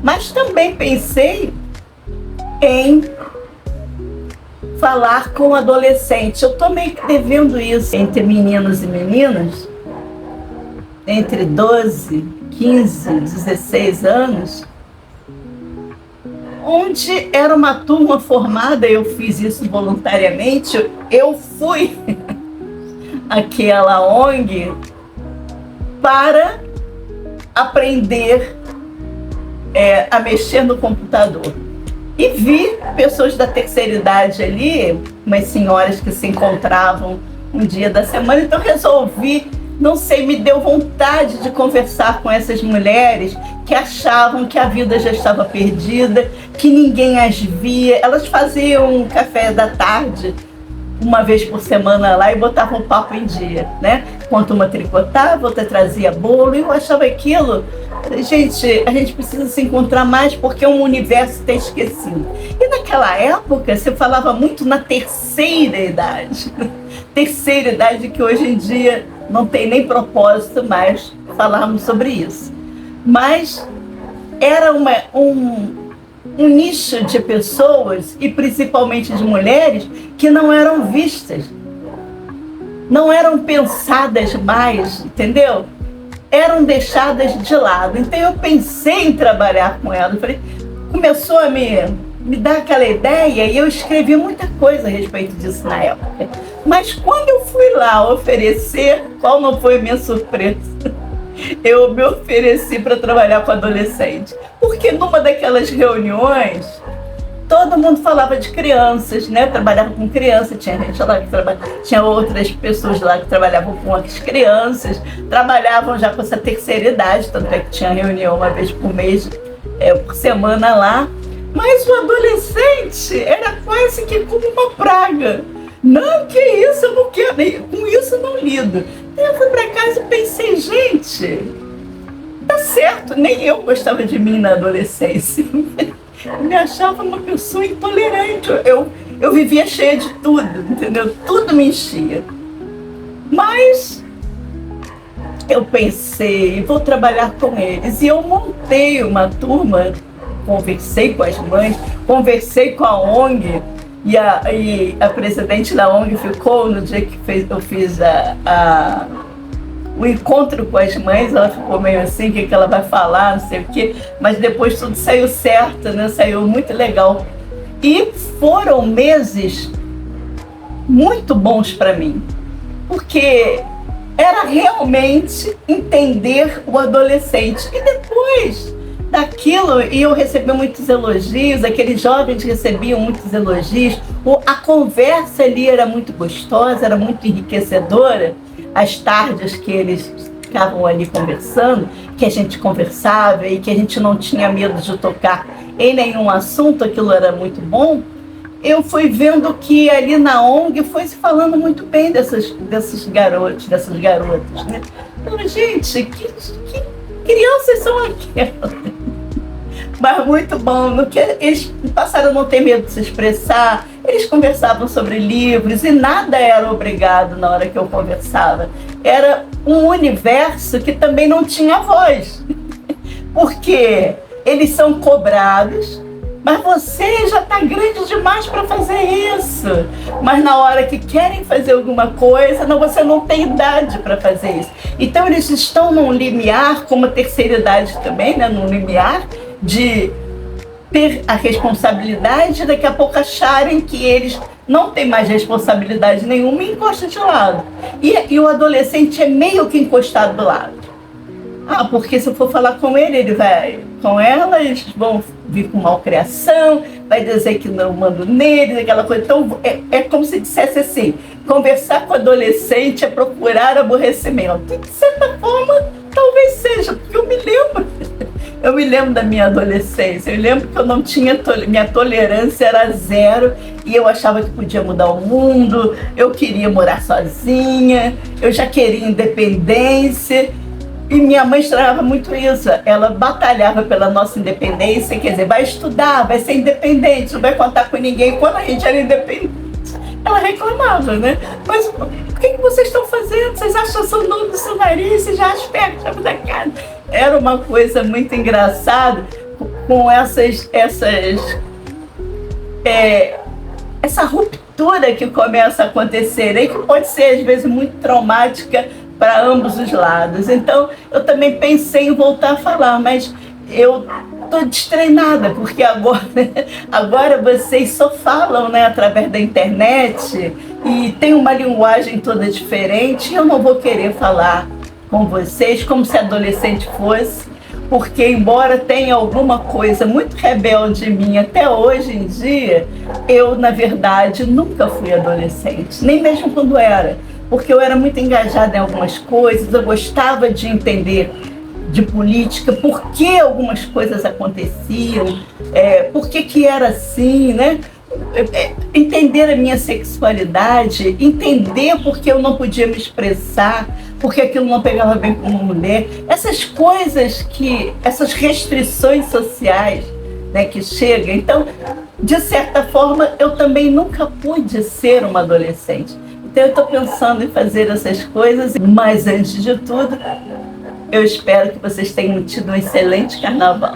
Mas também pensei em falar com adolescente. Eu estou meio que devendo isso entre meninos e meninas, entre 12, 15, 16 anos, onde era uma turma formada, eu fiz isso voluntariamente, eu fui àquela ONG para aprender a mexer no computador. E vi pessoas da terceira idade ali, umas senhoras que se encontravam um dia da semana, então resolvi, não sei, me deu vontade de conversar com essas mulheres que achavam que a vida já estava perdida, que ninguém as via. Elas faziam um café da tarde uma vez por semana lá e botavam o papo em dia, né? Enquanto uma tricotava, outra trazia bolo, e eu achava aquilo, gente, a gente precisa se encontrar mais porque o universo está esquecido. E naquela época se falava muito na terceira idade, terceira idade, que hoje em dia não tem nem propósito mais falarmos sobre isso. Mas era um nicho de pessoas, e principalmente de mulheres, que não eram vistas, não eram pensadas mais, entendeu? Eram deixadas de lado. Então eu pensei em trabalhar com ela. Falei, começou a me dar aquela ideia, e eu escrevi muita coisa a respeito disso na época. Mas quando eu fui lá oferecer, qual não foi a minha surpresa? Eu me ofereci para trabalhar com adolescente, porque numa daquelas reuniões todo mundo falava de crianças, né? Trabalhava com criança, tinha gente lá que tinha outras pessoas lá que trabalhavam com as crianças, trabalhavam já com essa terceira idade, tanto é que tinha reunião uma vez por mês, por semana lá. Mas o adolescente era quase que como uma praga. Não, que isso, eu não quero, com isso eu não lido. Eu fui para casa e pensei, gente, tá certo, nem eu gostava de mim na adolescência. Eu me achava uma pessoa intolerante. Eu vivia cheia de tudo, entendeu? Tudo me enchia. Mas eu pensei, vou trabalhar com eles. E eu montei uma turma, conversei com as mães, conversei com a ONG, e a presidente da ONG ficou, no dia que eu fiz o encontro com as mães, ela ficou meio assim, o que ela vai falar, não sei o quê, mas depois tudo saiu certo, né? Saiu muito legal. E foram meses muito bons para mim, porque era realmente entender o adolescente. E depois daquilo, e eu recebi muitos elogios, aqueles jovens recebiam muitos elogios, a conversa ali era muito gostosa, era muito enriquecedora. As tardes que eles ficavam ali conversando, que a gente conversava e que a gente não tinha medo de tocar em nenhum assunto, aquilo era muito bom. Eu fui vendo que ali na ONG foi se falando muito bem desses garotos, dessas garotas, né? Então, gente, que crianças são aquelas? Mas muito bom, no que eles passaram a não ter medo de se expressar, eles conversavam sobre livros e nada era obrigado na hora que eu conversava. Era um universo que também não tinha voz, porque eles são cobrados, mas você já está grande demais para fazer isso. Mas na hora que querem fazer alguma coisa, não, você não tem idade para fazer isso. Então eles estão num limiar, como a terceira idade também, né, num limiar de ter a responsabilidade, daqui a pouco acharem que eles não têm mais responsabilidade nenhuma e encostam de lado. E o adolescente é meio que encostado do lado. Porque se eu for falar com ele vai com ela, eles vão vir com malcriação, vai dizer que não mando neles, aquela coisa. Então é como se dissesse assim, conversar com adolescente é procurar aborrecimento. E de certa forma, talvez seja, porque eu me lembro da minha adolescência, eu lembro que eu não tinha, minha tolerância era zero, e eu achava que podia mudar o mundo, eu queria morar sozinha, eu já queria independência. E minha mãe estranhava muito isso, ela batalhava pela nossa independência, quer dizer, vai estudar, vai ser independente, não vai contar com ninguém. Quando a gente era independente, ela reclamava, né? Mas o que vocês estão fazendo? Vocês acham que são dono do seu nariz? Vocês já acham perto da cara? Era uma coisa muito engraçada, com essa ruptura que começa a acontecer e que pode ser às vezes muito traumática para ambos os lados. Então eu também pensei em voltar a falar, mas eu estou destreinada, porque agora vocês só falam, né, através da internet e tem uma linguagem toda diferente. Eu não vou querer falar com vocês como se adolescente fosse, porque embora tenha alguma coisa muito rebelde em mim até hoje em dia, eu, na verdade, nunca fui adolescente, nem mesmo quando era, porque eu era muito engajada em algumas coisas, eu gostava de entender de política, por que algumas coisas aconteciam, por que era assim, né? Entender a minha sexualidade, entender por que eu não podia me expressar, porque aquilo não pegava bem como mulher, essas coisas essas restrições sociais, né, que chegam. Então, de certa forma, eu também nunca pude ser uma adolescente. Então eu estou pensando em fazer essas coisas, mas antes de tudo, eu espero que vocês tenham tido um excelente carnaval.